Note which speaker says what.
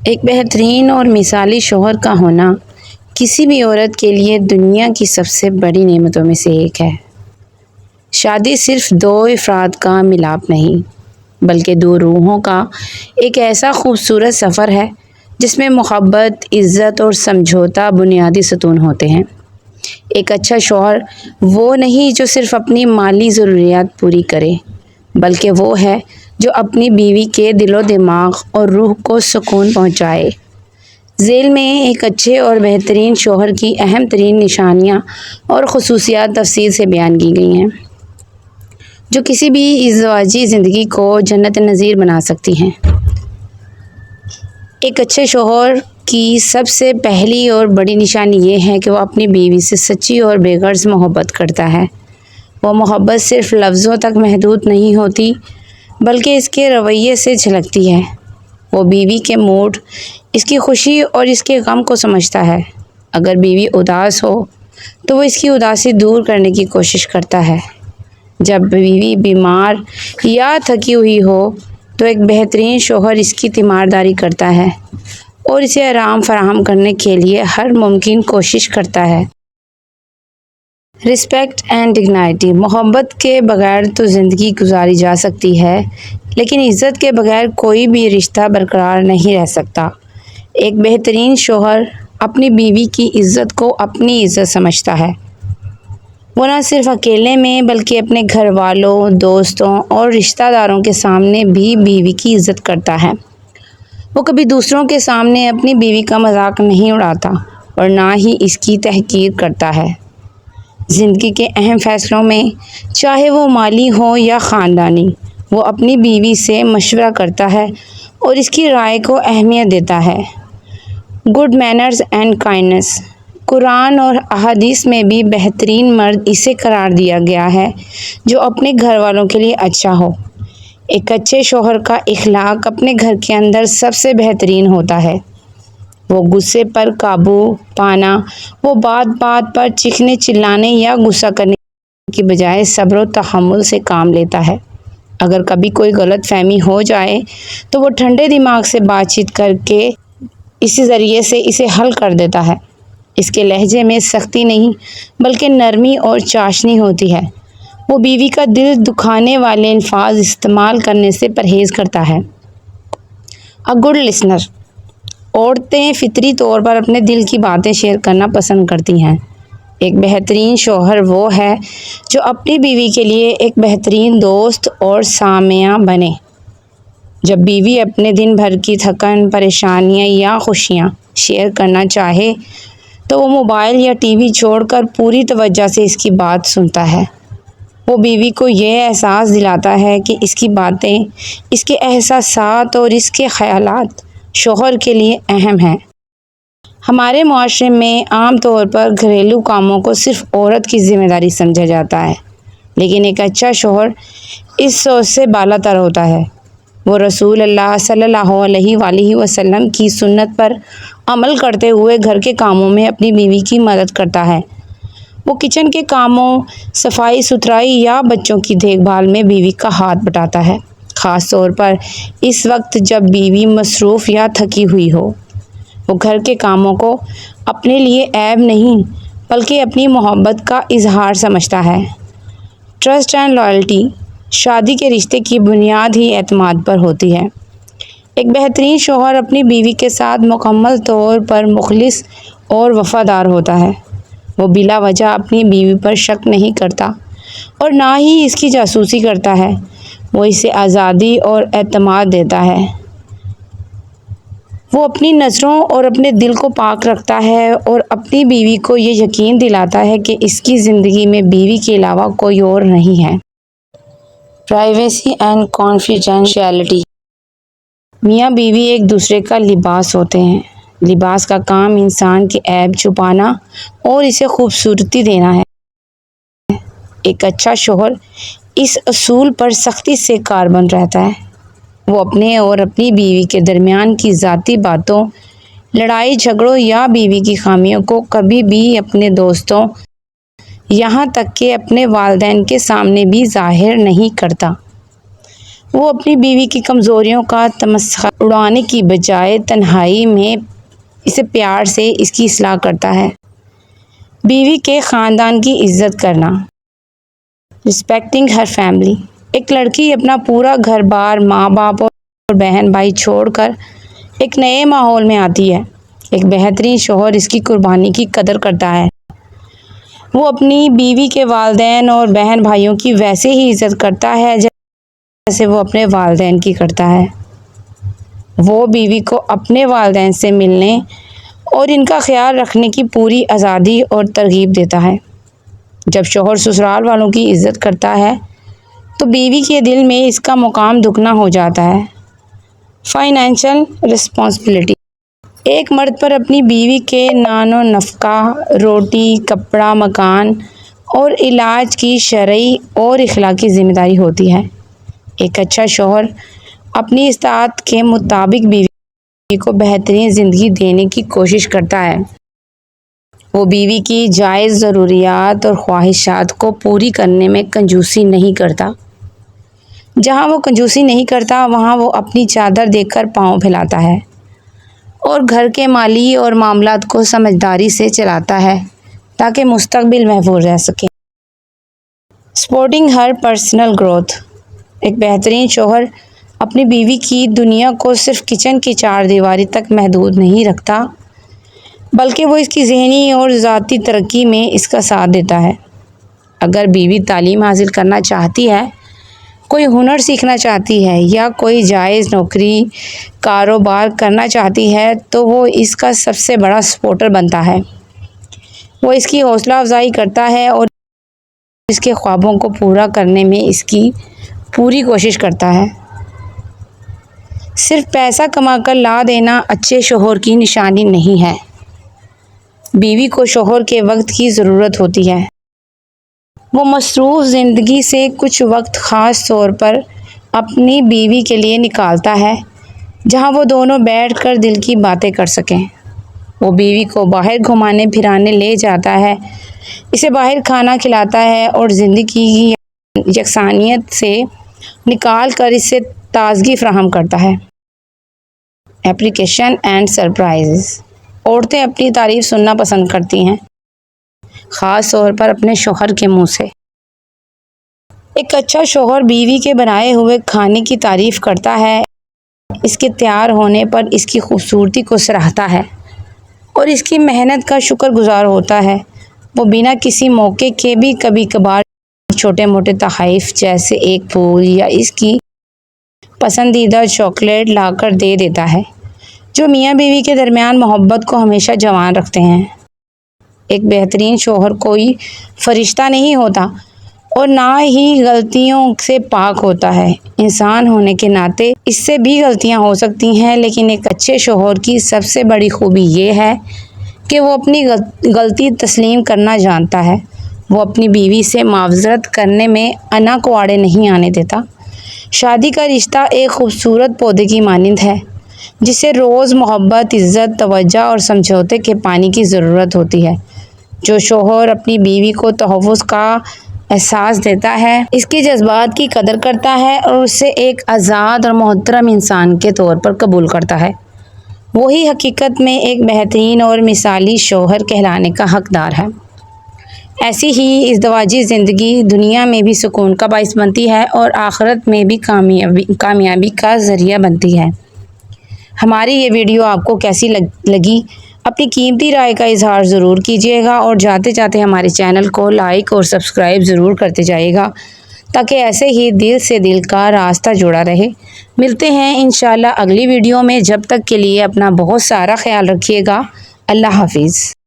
Speaker 1: ایک بہترین اور مثالی شوہر کا ہونا کسی بھی عورت کے لیے دنیا کی سب سے بڑی نعمتوں میں سے ایک ہے۔ شادی صرف دو افراد کا ملاپ نہیں، بلکہ دو روحوں کا ایک ایسا خوبصورت سفر ہے جس میں محبت، عزت اور سمجھوتا بنیادی ستون ہوتے ہیں۔ ایک اچھا شوہر وہ نہیں جو صرف اپنی مالی ضروریات پوری کرے، بلکہ وہ ہے جو اپنی بیوی کے دل و دماغ اور روح کو سکون پہنچائے۔ ذیل میں ایک اچھے اور بہترین شوہر کی اہم ترین نشانیاں اور خصوصیات تفصیل سے بیان کی گئی ہیں، جو کسی بھی ازدواجی زندگی کو جنت نظیر بنا سکتی ہیں۔ ایک اچھے شوہر کی سب سے پہلی اور بڑی نشانی یہ ہے کہ وہ اپنی بیوی سے سچی اور بے غرض محبت کرتا ہے۔ وہ محبت صرف لفظوں تک محدود نہیں ہوتی، بلکہ اس کے رویے سے جھلکتی ہے۔ وہ بیوی کے موڈ، اس کی خوشی اور اس کے غم کو سمجھتا ہے۔ اگر بیوی اداس ہو تو وہ اس کی اداسی دور کرنے کی کوشش کرتا ہے۔ جب بیوی بیمار یا تھکی ہوئی ہو تو ایک بہترین شوہر اس کی تیمارداری کرتا ہے اور اسے آرام فراہم کرنے کے لیے ہر ممکن کوشش کرتا ہے۔ Respect and dignity. محبت کے بغیر تو زندگی گزاری جا سکتی ہے، لیکن عزت کے بغیر کوئی بھی رشتہ برقرار نہیں رہ سکتا۔ ایک بہترین شوہر اپنی بیوی کی عزت کو اپنی عزت سمجھتا ہے۔ وہ نہ صرف اکیلے میں بلکہ اپنے گھر والوں، دوستوں اور رشتہ داروں کے سامنے بھی بیوی کی عزت کرتا ہے۔ وہ کبھی دوسروں کے سامنے اپنی بیوی کا مذاق نہیں اڑاتا اور نہ ہی اس کی تحقیر کرتا ہے۔ زندگی کے اہم فیصلوں میں، چاہے وہ مالی ہوں یا خاندانی، وہ اپنی بیوی سے مشورہ کرتا ہے اور اس کی رائے کو اہمیت دیتا ہے۔ Good manners and kindness. Quran اور احادیث میں بھی بہترین مرد اسے قرار دیا گیا ہے جو اپنے گھر والوں کے لیے اچھا ہو۔ ایک اچھے شوہر کا اخلاق اپنے گھر کے اندر سب سے بہترین ہوتا ہے۔ وہ غصے پر قابو پانا، وہ بات بات پر چیخنے چلانے یا غصہ کرنے کی بجائے صبر و تحمل سے کام لیتا ہے۔ اگر کبھی کوئی غلط فہمی ہو جائے تو وہ ٹھنڈے دماغ سے بات چیت کر کے اسی ذریعے سے اسے حل کر دیتا ہے۔ اس کے لہجے میں سختی نہیں بلکہ نرمی اور چاشنی ہوتی ہے۔ وہ بیوی کا دل دکھانے والے الفاظ استعمال کرنے سے پرہیز کرتا ہے۔ A good listener. عورتیں فطری طور پر اپنے دل کی باتیں شیئر کرنا پسند کرتی ہیں۔ ایک بہترین شوہر وہ ہے جو اپنی بیوی کے لیے ایک بہترین دوست اور سامع بنے۔ جب بیوی اپنے دن بھر کی تھکن، پریشانیاں یا خوشیاں شیئر کرنا چاہے تو وہ موبائل یا ٹی وی چھوڑ کر پوری توجہ سے اس کی بات سنتا ہے۔ وہ بیوی کو یہ احساس دلاتا ہے کہ اس کی باتیں، اس کے احساسات اور اس کے خیالات شوہر کے لیے اہم ہیں۔ ہمارے معاشرے میں عام طور پر گھریلو کاموں کو صرف عورت کی ذمہ داری سمجھا جاتا ہے، لیکن ایک اچھا شوہر اس سوچ سے بالا تر ہوتا ہے۔ وہ رسول اللہ صلی اللہ علیہ وآلہ وسلم کی سنت پر عمل کرتے ہوئے گھر کے کاموں میں اپنی بیوی کی مدد کرتا ہے۔ وہ کچن کے کاموں، صفائی ستھرائی یا بچوں کی دیکھ بھال میں بیوی کا ہاتھ بٹاتا ہے، خاص طور پر اس وقت جب بیوی مصروف یا تھکی ہوئی ہو۔ وہ گھر کے کاموں کو اپنے لیے عیب نہیں بلکہ اپنی محبت کا اظہار سمجھتا ہے۔ Trust and loyalty. شادی کے رشتے کی بنیاد ہی اعتماد پر ہوتی ہے۔ ایک بہترین شوہر اپنی بیوی کے ساتھ مکمل طور پر مخلص اور وفادار ہوتا ہے۔ وہ بلا وجہ اپنی بیوی پر شک نہیں کرتا اور نہ ہی اس کی جاسوسی کرتا ہے۔ وہ اسے آزادی اور اعتماد دیتا ہے۔ وہ اپنی نظروں اور اپنے دل کو پاک رکھتا ہے اور اپنی بیوی کو یہ یقین دلاتا ہے کہ اس کی زندگی میں بیوی کے علاوہ کوئی اور نہیں ہے۔ Privacy and confidentiality. میاں بیوی ایک دوسرے کا لباس ہوتے ہیں۔ لباس کا کام انسان کے عیب چھپانا اور اسے خوبصورتی دینا ہے۔ ایک اچھا شوہر اس اصول پر سختی سے کاربند رہتا ہے۔ وہ اپنے اور اپنی بیوی کے درمیان کی ذاتی باتوں، لڑائی جھگڑوں یا بیوی کی خامیوں کو کبھی بھی اپنے دوستوں، یہاں تک کہ اپنے والدین کے سامنے بھی ظاہر نہیں کرتا۔ وہ اپنی بیوی کی کمزوریوں کا تمسخر اڑانے کی بجائے تنہائی میں اسے پیار سے اس کی اصلاح کرتا ہے۔ بیوی کے خاندان کی عزت کرنا، رسپیکٹنگ ہر فیملی۔ ایک لڑکی اپنا پورا گھر بار، ماں باپ اور بہن بھائی چھوڑ کر ایک نئے ماحول میں آتی ہے۔ ایک بہترین شوہر اس کی قربانی کی قدر کرتا ہے۔ وہ اپنی بیوی کے والدین اور بہن بھائیوں کی ویسے ہی عزت کرتا ہے جیسے وہ اپنے والدین کی کرتا ہے۔ وہ بیوی کو اپنے والدین سے ملنے اور ان کا خیال رکھنے کی پوری آزادی اور ترغیب دیتا ہے۔ جب شوہر سسرال والوں کی عزت کرتا ہے تو بیوی کے دل میں اس کا مقام دگنا ہو جاتا ہے۔ Financial responsibility. ایک مرد پر اپنی بیوی کے نان و نفقہ، روٹی، کپڑا، مکان اور علاج کی شرعی اور اخلاقی ذمہ داری ہوتی ہے۔ ایک اچھا شوہر اپنی استطاعت کے مطابق بیوی کو بہترین زندگی دینے کی کوشش کرتا ہے۔ وہ بیوی کی جائز ضروریات اور خواہشات کو پوری کرنے میں کنجوسی نہیں کرتا۔ جہاں وہ کنجوسی نہیں کرتا وہاں وہ اپنی چادر دیکھ کر پاؤں پھیلاتا ہے اور گھر کے مالی اور معاملات کو سمجھداری سے چلاتا ہے تاکہ مستقبل محفوظ رہ سکے۔ سپورٹنگ ہر پرسنل گروتھ۔ ایک بہترین شوہر اپنی بیوی کی دنیا کو صرف کچن کی چار دیواری تک محدود نہیں رکھتا بلکہ وہ اس کی ذہنی اور ذاتی ترقی میں اس کا ساتھ دیتا ہے۔ اگر بیوی تعلیم حاصل کرنا چاہتی ہے، کوئی ہنر سیکھنا چاہتی ہے یا کوئی جائز نوکری کاروبار کرنا چاہتی ہے تو وہ اس کا سب سے بڑا سپورٹر بنتا ہے۔ وہ اس کی حوصلہ افزائی کرتا ہے اور اس کے خوابوں کو پورا کرنے میں اس کی پوری کوشش کرتا ہے۔ صرف پیسہ کما کر لا دینا اچھے شوہر کی نشانی نہیں ہے۔ بیوی کو شوہر کے وقت کی ضرورت ہوتی ہے۔ وہ مصروف زندگی سے کچھ وقت خاص طور پر اپنی بیوی کے لیے نکالتا ہے جہاں وہ دونوں بیٹھ کر دل کی باتیں کر سکیں۔ وہ بیوی کو باہر گھمانے پھرانے لے جاتا ہے، اسے باہر کھانا کھلاتا ہے اور زندگی کی یکسانیت سے نکال کر اسے تازگی فراہم کرتا ہے۔ Appreciation and surprise. عورتیں اپنی تعریف سننا پسند کرتی ہیں، خاص طور پر اپنے شوہر کے منہ سے۔ ایک اچھا شوہر بیوی کے بنائے ہوئے کھانے کی تعریف کرتا ہے، اس کے تیار ہونے پر اس کی خوبصورتی کو سراہتا ہے اور اس کی محنت کا شکر گزار ہوتا ہے۔ وہ بنا کسی موقع کے بھی کبھی کبھار چھوٹے موٹے تحائف جیسے ایک پھول یا اس کی پسندیدہ چاکلیٹ لا کر دے دیتا ہے، جو میاں بیوی کے درمیان محبت کو ہمیشہ جوان رکھتے ہیں۔ ایک بہترین شوہر کوئی فرشتہ نہیں ہوتا اور نہ ہی غلطیوں سے پاک ہوتا ہے۔ انسان ہونے کے ناطے اس سے بھی غلطیاں ہو سکتی ہیں، لیکن ایک اچھے شوہر کی سب سے بڑی خوبی یہ ہے کہ وہ اپنی غلطی تسلیم کرنا جانتا ہے۔ وہ اپنی بیوی سے معذرت کرنے میں انا کو آڑے نہیں آنے دیتا۔ شادی کا رشتہ ایک خوبصورت پودے کی مانند ہے جسے روز محبت، عزت، توجہ اور سمجھوتے کے پانی کی ضرورت ہوتی ہے۔ جو شوہر اپنی بیوی کو تحفظ کا احساس دیتا ہے، اس کے جذبات کی قدر کرتا ہے اور اسے ایک آزاد اور محترم انسان کے طور پر قبول کرتا ہے، وہی حقیقت میں ایک بہترین اور مثالی شوہر کہلانے کا حقدار ہے۔ ایسی ہی ازدواجی زندگی دنیا میں بھی سکون کا باعث بنتی ہے اور آخرت میں بھی کامیابی کا ذریعہ بنتی ہے۔ ہماری یہ ویڈیو آپ کو کیسی لگی؟ اپنی قیمتی رائے کا اظہار ضرور کیجیے گا اور جاتے جاتے ہمارے چینل کو لائک اور سبسکرائب ضرور کرتے جائیے گا تاکہ ایسے ہی دل سے دل کا راستہ جڑا رہے۔ ملتے ہیں انشاءاللہ اگلی ویڈیو میں، جب تک کے لیے اپنا بہت سارا خیال رکھیے گا۔ اللہ حافظ۔